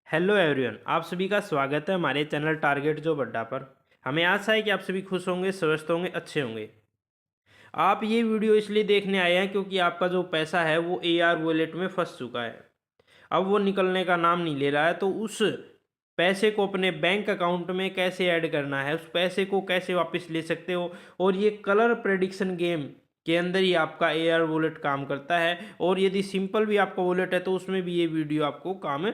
Hello everyone, आप सभी का स्वागत है हमारे चैनल टारगेट जॉब अड्डा पर। हमें आशा है कि आप सभी खुश होंगे, स्वस्थ होंगे, अच्छे होंगे। आप ये वीडियो इसलिए देखने आए हैं क्योंकि आपका जो पैसा है वो एआर वॉलेट में फंस चुका है। अब वो निकलने का नाम नहीं ले रहा है, तो उस पैसे को अपने बैंक अकाउंट में कैसे ऐड करना है, उस पैसे को कैसे वापस ले सकते हो। और ये कलर प्रेडिक्शन गेम के अंदर ही आपका एआर वॉलेट काम करता है। और यदि सिंपल भी आपका वॉलेट है तो उसमें भी ये वीडियो आपको काम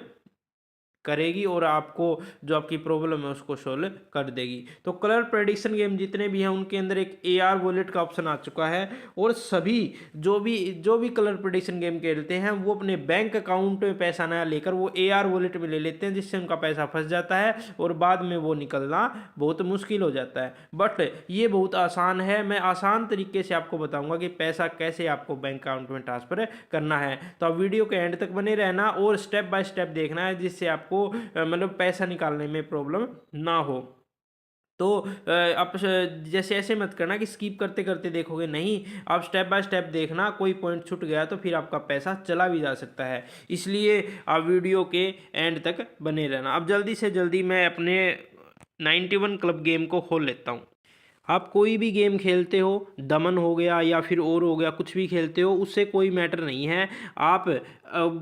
करेगी और आपको जो आपकी प्रॉब्लम है उसको सोल्व कर देगी। तो कलर प्रेडिक्शन गेम जितने भी हैं उनके अंदर एक एआर वॉलेट का ऑप्शन आ चुका है। और सभी जो भी कलर प्रेडिक्शन गेम खेलते हैं वो अपने बैंक अकाउंट में पैसा नया लेकर वो एआर वॉलेट में ले लेते हैं, जिससे उनका पैसा फंस जाता है और बाद में वो निकलना बहुत मुश्किल हो जाता है। बट ये बहुत आसान है, मैं आसान तरीके से आपको बताऊंगा कि पैसा कैसे आपको बैंक अकाउंट में ट्रांसफर करना है। तो आप वीडियो के एंड तक बने रहना और स्टेप बाय स्टेप देखना है, जिससे आपको मतलब पैसा निकालने में प्रॉब्लम ना हो। तो आप जैसे ऐसे मत करना कि स्किप करते करते देखोगे, नहीं। आप स्टेप बाय स्टेप देखना, कोई पॉइंट छूट गया तो फिर आपका पैसा चला भी जा सकता है। इसलिए आप वीडियो के एंड तक बने रहना। अब जल्दी से जल्दी मैं अपने 91 क्लब गेम को खोल लेता हूँ। आप कोई भी गेम खेलते हो, दमन हो गया या फिर और हो गया, कुछ भी खेलते हो, उससे कोई मैटर नहीं है। आप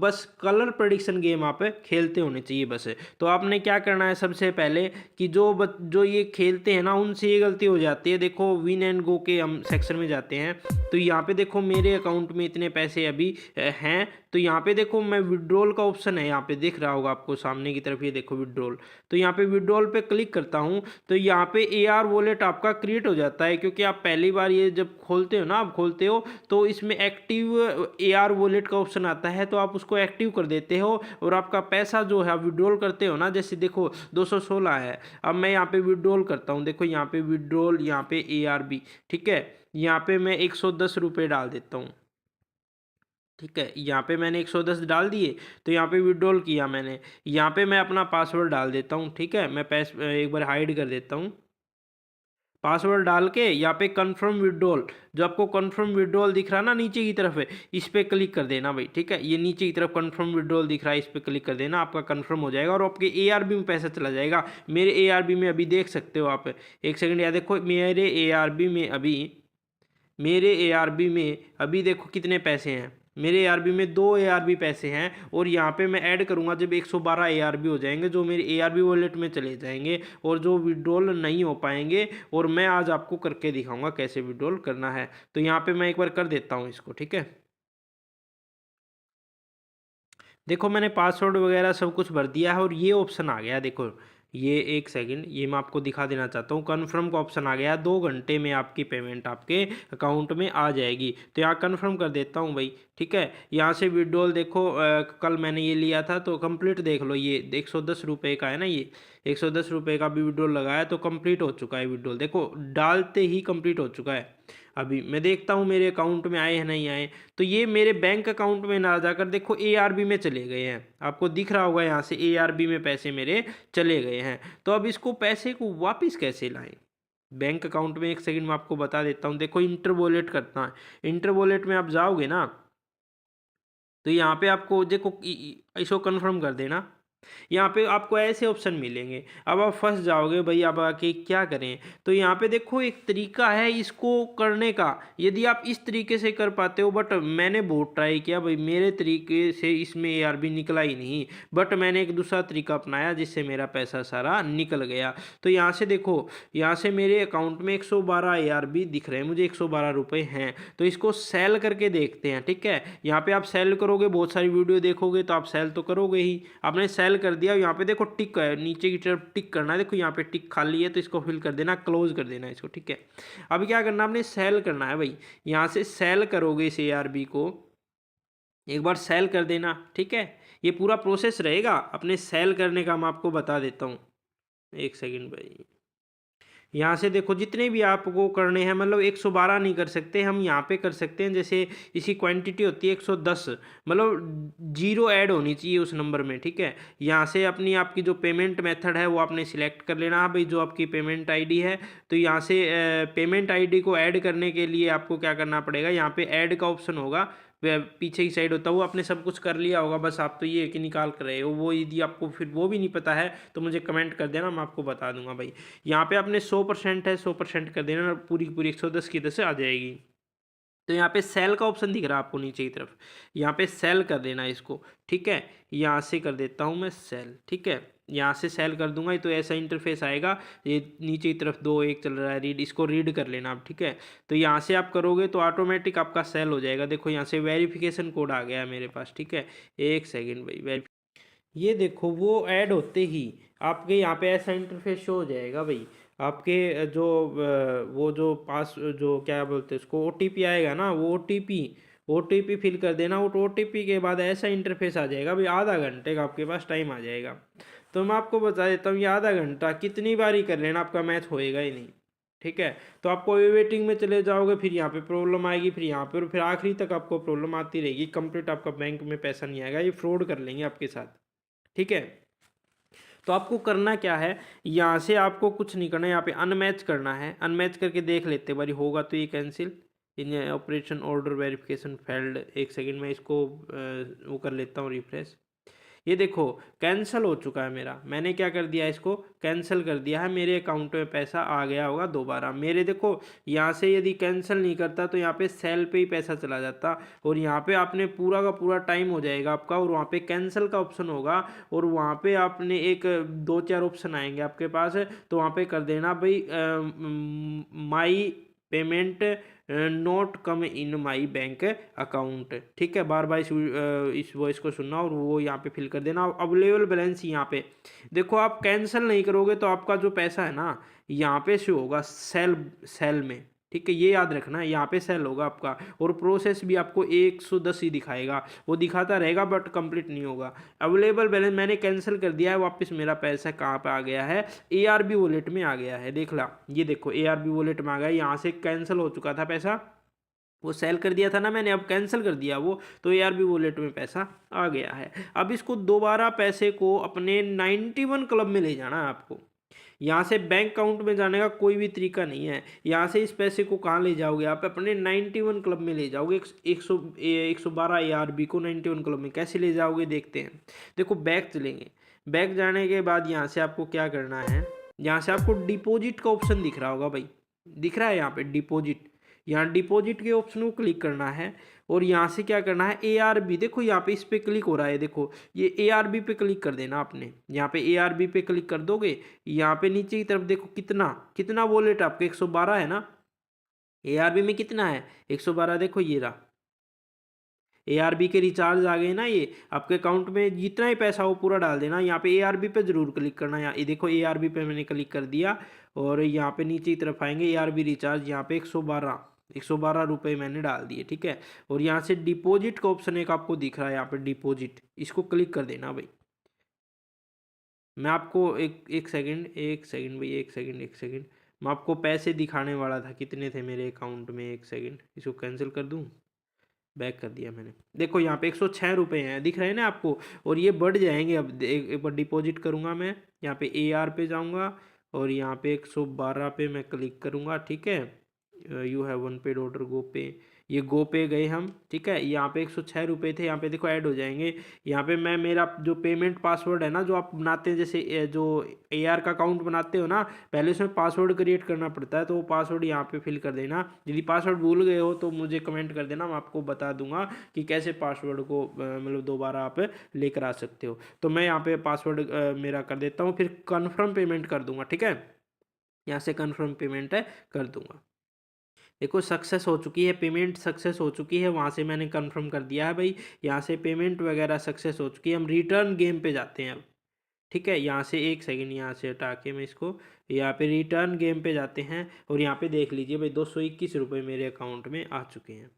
बस कलर प्रेडिक्शन गेम आप खेलते होने चाहिए बस। तो आपने क्या करना है, सबसे पहले कि जो ये खेलते हैं ना उनसे ये गलती हो जाती है। देखो विन एंड गो के हम सेक्शन में जाते हैं, तो यहाँ पे देखो मेरे अकाउंट में इतने पैसे अभी हैं। तो यहाँ पे देखो मैं विड्रॉल का ऑप्शन है, यहाँ पे दिख रहा होगा आपको सामने की तरफ, ये देखो विड्रॉल। तो यहाँ पे विड्रॉल पे क्लिक करता हूँ तो यहाँ पे एआर वॉलेट आपका क्रिएट हो जाता है। क्योंकि आप पहली बार ये जब खोलते हो ना, आप खोलते हो तो इसमें एक्टिव एआर वॉलेट का ऑप्शन आता है, तो आप उसको एक्टिव कर देते हो और आपका पैसा जो है आप विड्रॉल करते हो ना, जैसे देखो 216 है। अब मैं यहाँ पे विड्रॉल करता हूँ, देखो यहाँ पे विड्रॉल, यहाँ पे एआरबी, ठीक है। यहाँ पे मैं 110 रुपये डाल देता हूँ, ठीक है। यहाँ पे मैंने 110 डाल दिए, तो यहाँ पे विड्रॉल किया मैंने। यहाँ पे मैं अपना पासवर्ड डाल देता हूँ, ठीक है। मैं एक बार हाइड कर देता हूँ। पासवर्ड डाल के यहाँ पे कन्फर्म विड्रॉल, जो आपको कन्फर्म विड्रॉल दिख रहा है ना नीचे की तरफ है, इस पर क्लिक कर देना भाई, ठीक है। ये नीचे की तरफ कन्फर्म विड्रॉल दिख रहा है, इस पर क्लिक कर देना, आपका कन्फर्म हो जाएगा और आपके एआरबी में पैसा चला जाएगा। मेरे एआरबी में अभी देख सकते हो आप, एक सेकंड, या देखो मेरे एआरबी में अभी देखो कितने पैसे हैं। मेरे एआरबी में 2 एआरबी पैसे हैं और यहाँ पे मैं ऐड करूँगा जब 112 एआरबी हो जाएंगे, जो मेरे एआरबी वॉलेट में चले जाएंगे और जो विड्रॉल नहीं हो पाएंगे। और मैं आज आपको करके दिखाऊंगा कैसे विड्रॉल करना है। तो यहाँ पे मैं एक बार कर देता हूँ इसको, ठीक है। देखो मैंने पासवर्ड वगैरह सब कुछ भर दिया है और ये ऑप्शन आ गया, देखो ये, एक सेकंड, ये मैं आपको दिखा देना चाहता हूँ। कन्फर्म का ऑप्शन आ गया, 2 घंटे में आपकी पेमेंट आपके अकाउंट में आ जाएगी। तो यहाँ कन्फर्म कर देता हूँ भाई, ठीक है। यहाँ से विड्रॉल देखो, कल मैंने ये लिया था तो कंप्लीट देख लो, ये 110 रुपये का है ना, ये 110 रुपये का भी विड्रॉल लगाया तो कंप्लीट हो चुका है विड्रॉल, देखो डालते ही कंप्लीट हो चुका है। अभी मैं देखता हूँ मेरे अकाउंट में आए हैं नहीं आए। तो ये मेरे बैंक अकाउंट में ना जाकर देखो एआरबी में चले गए हैं, आपको दिख रहा होगा यहाँ से एआरबी में पैसे मेरे चले गए हैं। तो अब इसको पैसे को वापस कैसे लाएं बैंक अकाउंट में, एक सेकंड में आपको बता देता हूँ। देखो इंटर वॉलेट करना है, इंटर वॉलेट में आप जाओगे ना, तो यहाँ पे आपको देखो इसको कन्फर्म कर देना। यहाँ पे आपको ऐसे ऑप्शन मिलेंगे, अब आप फंस जाओगे भाई, अब आके क्या करें। तो यहाँ पे देखो एक तरीका है इसको करने का, यदि आप इस तरीके से कर पाते हो, बट मैंने बहुत ट्राई किया भाई, मेरे तरीके से इसमें एआरबी निकला ही नहीं। बट मैंने एक दूसरा तरीका अपनाया जिससे मेरा पैसा सारा निकल गया। तो यहाँ से देखो, यहाँ से मेरे अकाउंट में 112 एआरबी दिख रहे हैं, मुझे 112 रुपये हैं। तो इसको सेल करके देखते हैं, ठीक है। यहाँ पे आप सेल करोगे, बहुत सारी वीडियो देखोगे तो आप सेल तो करोगे ही। आपने सेल कर दिया, यहाँ पे देखो टिक है, नीचे की तरफ टिक करना है, देखो यहाँ पे टिक खाली है तो इसको फिल कर देना, क्लोज कर देना इसको, ठीक है। अब क्या करना, आपने सेल करना है भाई, यहाँ से सेल करोगे इस एआरबी को, एक बार सेल कर देना, ठीक है। ये पूरा प्रोसेस रहेगा अपने सेल करने का, मैं आपको बता देता हूँ, एक सेकंड भाई। यहाँ से देखो जितने भी आपको करने हैं, मतलब 112 नहीं कर सकते हम, यहाँ पे कर सकते हैं। जैसे इसी क्वांटिटी होती है 110, मतलब जीरो ऐड होनी चाहिए उस नंबर में, ठीक है। यहाँ से अपनी आपकी जो पेमेंट मेथड है वो आपने सिलेक्ट कर लेना है भाई, जो आपकी पेमेंट आईडी है। तो यहाँ से पेमेंट आईडी को ऐड करने के लिए आपको क्या करना पड़ेगा, यहाँ पे ऐड का ऑप्शन होगा, पीछे की साइड होता है, वो आपने सब कुछ कर लिया होगा, बस आप तो ये है कि निकाल कर रहे हो। वो यदि आपको फिर वो भी नहीं पता है तो मुझे कमेंट कर देना, मैं आपको बता दूंगा भाई। यहाँ पे आपने 100% है, 100% कर देना, पूरी की पूरी 110 की 10 आ जाएगी। तो यहाँ पे सेल का ऑप्शन दिख रहा है आपको नीचे की तरफ, यहाँ पे सेल कर देना इसको, ठीक है। यहाँ से कर देता हूँ मैं सेल, ठीक है। यहाँ से सेल कर दूंगा तो ऐसा इंटरफेस आएगा। ये नीचे की तरफ 2 1 चल रहा है रीड, इसको रीड कर लेना आप, ठीक है। तो यहाँ से आप करोगे तो ऑटोमेटिक आपका सेल हो जाएगा। देखो यहाँ से वेरिफिकेशन कोड आ गया है मेरे पास, ठीक है। एक सेकेंड भाई, ये देखो वो ऐड होते ही आपके यहाँ पे ऐसा इंटरफेस शो हो जाएगा भाई। आपके जो वो जो पास जो क्या बोलते हैं उसको, ओटीपी आएगा ना, वो ओटीपी फिल कर देना। वो ओटीपी के बाद ऐसा इंटरफेस आ जाएगा भाई, आधा घंटे का आपके पास टाइम आ जाएगा। तो मैं आपको बता देता हूँ, ये आधा घंटा कितनी बार ही कर लेना, आपका मैच होएगा ही नहीं, ठीक है। तो आपको वेटिंग में चले जाओगे, फिर यहाँ पे प्रॉब्लम आएगी, फिर यहाँ पे, और फिर आखिरी तक आपको प्रॉब्लम आती रहेगी, कंप्लीट आपका बैंक में पैसा नहीं आएगा, ये फ्रॉड कर लेंगे आपके साथ, ठीक है। तो आपको करना क्या है, यहाँ से आपको कुछ नहीं करना है, यहाँ पे अनमैच करना है। अनमैच करके देख लेते बारी होगा तो ये कैंसिल इन ऑपरेशन ऑर्डर वेरिफिकेशन फेल्ड। एक सेकंड में इसको वो कर लेता हूँ रिफ्रेश। ये देखो कैंसिल हो चुका है मेरा, मैंने क्या कर दिया, इसको कैंसिल कर दिया है, मेरे अकाउंट में पैसा आ गया होगा दोबारा मेरे। देखो यहाँ से यदि कैंसिल नहीं करता तो यहाँ पे सेल पे ही पैसा चला जाता, और यहाँ पे आपने पूरा का पूरा टाइम हो जाएगा आपका, और वहाँ पे कैंसिल का ऑप्शन होगा, और वहाँ पे आपने एक 2 4 ऑप्शन आएंगे आपके पास, तो वहाँ पे कर देना भाई माई पेमेंट नोट कम इन माई बैंक अकाउंट, ठीक है। बार बार इस वॉइस को सुनना और वो यहाँ पे फिल कर देना। अवेलेबल बैलेंस यहाँ पे देखो, आप कैंसिल नहीं करोगे तो आपका जो पैसा है ना यहाँ पे शो होगा सेल में, ठीक है। ये याद रखना है, यहाँ पे सेल होगा आपका, और प्रोसेस भी आपको 110 ही दिखाएगा, वो दिखाता रहेगा बट कंप्लीट नहीं होगा। अवेलेबल बैलेंस मैंने कैंसिल कर दिया है, वापस मेरा पैसा कहाँ पे आ गया है, ARB वॉलेट में आ गया है। देख ला, ये देखो ARB वॉलेट में आ गया, यहाँ से कैंसिल हो चुका था पैसा, वो सेल कर दिया था ना मैंने, अब कैंसिल कर दिया वो, तो ARB वॉलेट में पैसा आ गया है। अब इसको दोबारा पैसे को अपने 91 क्लब में ले जाना है आपको। यहाँ से बैंक अकाउंट में जाने का कोई भी तरीका नहीं है। यहाँ से इस पैसे को कहाँ ले जाओगे आप, अपने 91 क्लब में ले जाओगे। 112 ARB को 91 क्लब में कैसे ले जाओगे देखते हैं। देखो बैक चलेंगे, बैक जाने के बाद यहाँ से आपको क्या करना है, यहाँ से आपको डिपॉजिट का ऑप्शन दिख रहा होगा भाई, दिख रहा है यहाँ पे डिपॉजिट, यहाँ डिपॉजिट के ऑप्शन को क्लिक करना है, और यहाँ से क्या करना है ARB, देखो यहाँ पे इस पे क्लिक हो रहा है, देखो ये ARB पे क्लिक कर देना आपने। यहाँ पे ARB पे क्लिक कर दोगे, यहाँ पे नीचे की तरफ देखो कितना कितना वॉलेट आपके 112 है ना, ARB में कितना है 112, देखो ये रहा ARB के रिचार्ज आ गए ना, ये आपके अकाउंट में जितना ही पैसा हो पूरा डाल देना। यहाँ पे ARB पे जरूर क्लिक करना, यहाँ ये देखो ARB पे मैंने क्लिक कर दिया, और यहाँ पे नीचे की तरफ आएंगे ARB रिचार्ज, यहाँ पे 112 रुपये मैंने डाल दिए, ठीक है। और यहाँ से डिपॉजिट का ऑप्शन एक आपको दिख रहा है यहाँ पे डिपॉजिट, इसको क्लिक कर देना भाई। मैं आपको एक सेकंड भाई, एक सेकंड मैं आपको पैसे दिखाने वाला था कितने थे मेरे अकाउंट में। एक सेकंड, इसको कैंसिल कर दूँ, बैक कर दिया मैंने। देखो यहाँ पे 106 रुपये हैं, दिख रहे हैं ना आपको, और ये बढ़ जाएंगे। अब एक बार डिपॉजिट करूँगा मैं, यहाँ पे AR पे जाऊँगा, और यहाँ पे 112 पे मैं क्लिक करूँगा, ठीक है। You have one paid order go pay, ये गो पे गए हम, ठीक है। यहाँ पे 106 रुपये थे, यहाँ पे देखो ऐड हो जाएंगे। यहाँ पे मैं मेरा जो पेमेंट पासवर्ड है ना, जो आप बनाते हैं, जैसे जो AR का अकाउंट बनाते हो ना, पहले उसमें पासवर्ड क्रिएट करना पड़ता है, तो वो पासवर्ड यहाँ पे फिल कर देना। यदि पासवर्ड भूल गए हो तो मुझे कमेंट कर देना, मैं आपको बता दूंगा कि कैसे पासवर्ड को मतलब दोबारा आप लेकर आ सकते हो। तो मैं यहाँ पे पासवर्ड मेरा कर देता हूँ, फिर कन्फर्म पेमेंट कर दूंगा, ठीक है। यहाँ से कन्फर्म पेमेंट है कर दूंगा। देखो सक्सेस हो चुकी है, पेमेंट सक्सेस हो चुकी है, वहाँ से मैंने कंफर्म कर दिया है भाई। यहाँ से पेमेंट वगैरह सक्सेस हो चुकी है। हम रिटर्न गेम पे जाते हैं अब, ठीक है। यहाँ से एक सेकंड, यहाँ से हटा के मैं इसको, यहाँ पे रिटर्न गेम पे जाते हैं, और यहाँ पे देख लीजिए भाई 221 रुपये मेरे अकाउंट में आ चुके हैं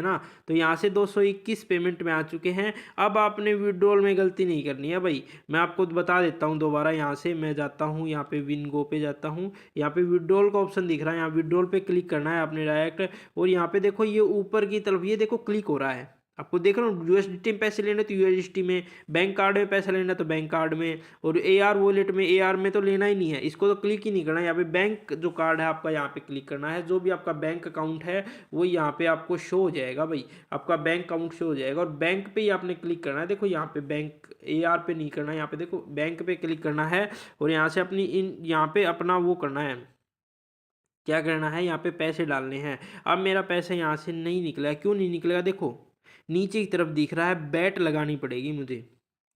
ना। तो यहाँ से 221 पेमेंट में आ चुके हैं। अब आपने विड्रॉल में गलती नहीं करनी है भाई, मैं आपको बता देता हूँ दोबारा। यहाँ से मैं जाता हूँ, यहाँ पे विन गो पे जाता हूँ, यहाँ पे विड्रॉल का ऑप्शन दिख रहा है, यहाँ विड्रॉल पे क्लिक करना है आपने डायरेक्ट। और यहाँ पे देखो ये ऊपर की तरफ ये देखो क्लिक हो रहा है, आपको देख रहा हूँ यूएसडीटी में पैसे लेने तो यूएसडीटी में, बैंक कार्ड में पैसा लेना तो बैंक कार्ड में, और एआर वॉलेट में, एआर में तो लेना ही नहीं है, इसको तो क्लिक ही नहीं करना है। यहाँ पे बैंक जो कार्ड है आपका यहाँ पे क्लिक करना है, जो भी आपका बैंक अकाउंट है वो यहाँ पे आपको शो हो जाएगा भाई, आपका बैंक अकाउंट शो हो जाएगा, और बैंक पे ही आपने क्लिक करना है। देखो यहाँ पे बैंक, एआर पे नहीं करना है, यहाँ पे देखो बैंक पे क्लिक करना है, और यहाँ से अपनी यहाँ पे अपना वो करना है, क्या करना है, यहाँ पे पैसे डालने हैं। अब मेरा पैसा यहाँ से नहीं निकला, क्यों नहीं निकलेगा, देखो नीचे की तरफ दिख रहा है, बैट लगानी पड़ेगी मुझे।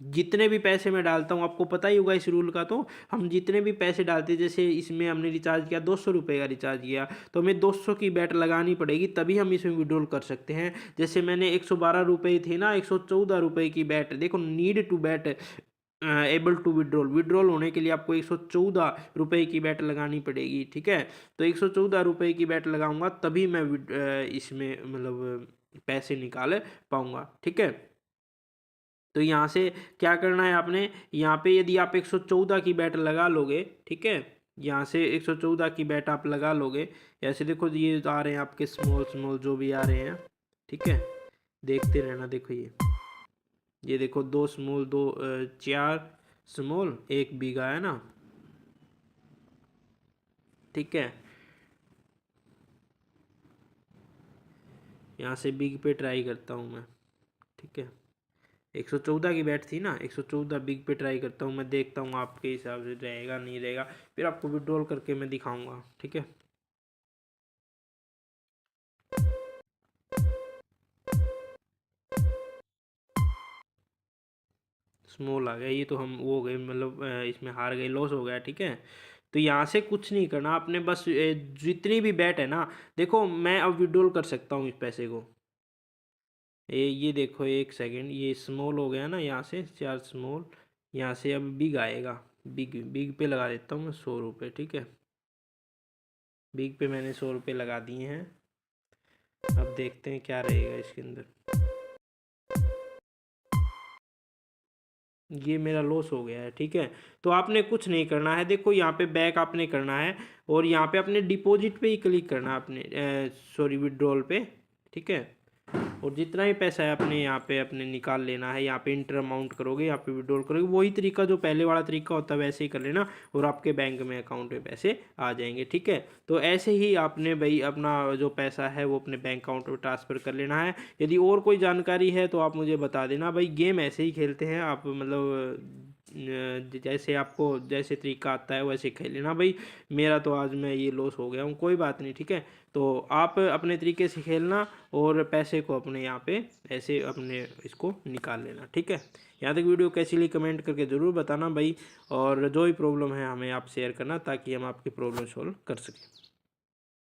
जितने भी पैसे मैं डालता हूँ, आपको पता ही होगा इस रूल का, तो हम जितने भी पैसे डालते हैं, जैसे इसमें हमने रिचार्ज किया 200 रुपये का रिचार्ज किया, तो हमें 200 की बैट लगानी पड़ेगी, तभी हम इसमें विड्रॉल कर सकते हैं। जैसे मैंने 112 रुपये थी ना, 114 रुपये की बैट, देखो need to bet able to withdrawal, withdrawal होने के लिए आपको 114 रुपये की बैट लगानी पड़ेगी, ठीक है। तो 114 रुपये की बैट लगाऊंगा तभी मैं इसमें मतलब पैसे निकाल पाऊंगा, ठीक है। तो यहाँ से क्या करना है आपने, यहाँ पे यदि आप 114 की बैट लगा लोगे, ठीक है, यहाँ से 114 की बैट आप लगा लोगे, ऐसे देखो ये आ रहे हैं आपके स्मॉल स्मॉल जो भी आ रहे हैं, ठीक है, देखते रहना। देखो ये देखो 2 स्मॉल, 4 स्मॉल, 1 बिग है ना, ठीक है। यहाँ से बिग पे ट्राई करता हूँ मैं, ठीक है। 114 की बैट थी ना, 114 बिग पे ट्राई करता हूँ मैं, देखता हूँ आपके हिसाब से रहेगा नहीं रहेगा, फिर आपको विड्रॉल करके मैं दिखाऊंगा, ठीक है। स्मॉल आ गया, ये तो हम वो हो गए, मतलब इसमें हार गए, लॉस हो गया, ठीक है। तो यहाँ से कुछ नहीं करना आपने, बस जितनी भी बैट है ना, देखो मैं अब विड्रॉल कर सकता हूँ इस पैसे को। ये देखो, एक सेकंड, ये स्मॉल हो गया ना, यहाँ से 4 स्मॉल, यहाँ से अब बिग आएगा, बिग बिग पे लगा देता हूँ मैं 100 रुपये, ठीक है। बिग पे मैंने 100 रुपये लगा दिए हैं, अब देखते हैं क्या रहेगा इसके अंदर। ये मेरा लॉस हो गया है, ठीक है। तो आपने कुछ नहीं करना है, देखो यहाँ पे बैक आपने करना है, और यहाँ पे अपने डिपॉजिट पे ही क्लिक करना है, अपने सॉरी विड्रॉल पे, ठीक है। और जितना ही पैसा है अपने यहाँ पे अपने निकाल लेना है, यहाँ पे इंटर अमाउंट करोगे, यहाँ पे विड्रॉल करोगे, वही तरीका जो पहले वाला तरीका होता है वैसे ही कर लेना, और आपके बैंक में अकाउंट में पैसे आ जाएंगे, ठीक है। तो ऐसे ही आपने भाई अपना जो पैसा है वो अपने बैंक अकाउंट में ट्रांसफ़र कर लेना है। यदि और कोई जानकारी है तो आप मुझे बता देना भाई, गेम ऐसे ही खेलते हैं आप, मतलब जैसे आपको जैसे तरीका आता है वैसे खेल लेना भाई। मेरा तो आज मैं ये लॉस हो गया हूँ, कोई बात नहीं, ठीक है। तो आप अपने तरीके से खेलना, और पैसे को अपने यहाँ पे ऐसे अपने इसको निकाल लेना, ठीक है। यहाँ तक वीडियो कैसी लगी कमेंट करके ज़रूर बताना भाई, और जो भी प्रॉब्लम है हमें आप शेयर करना, ताकि हम आपकी प्रॉब्लम सॉल्व कर सकें।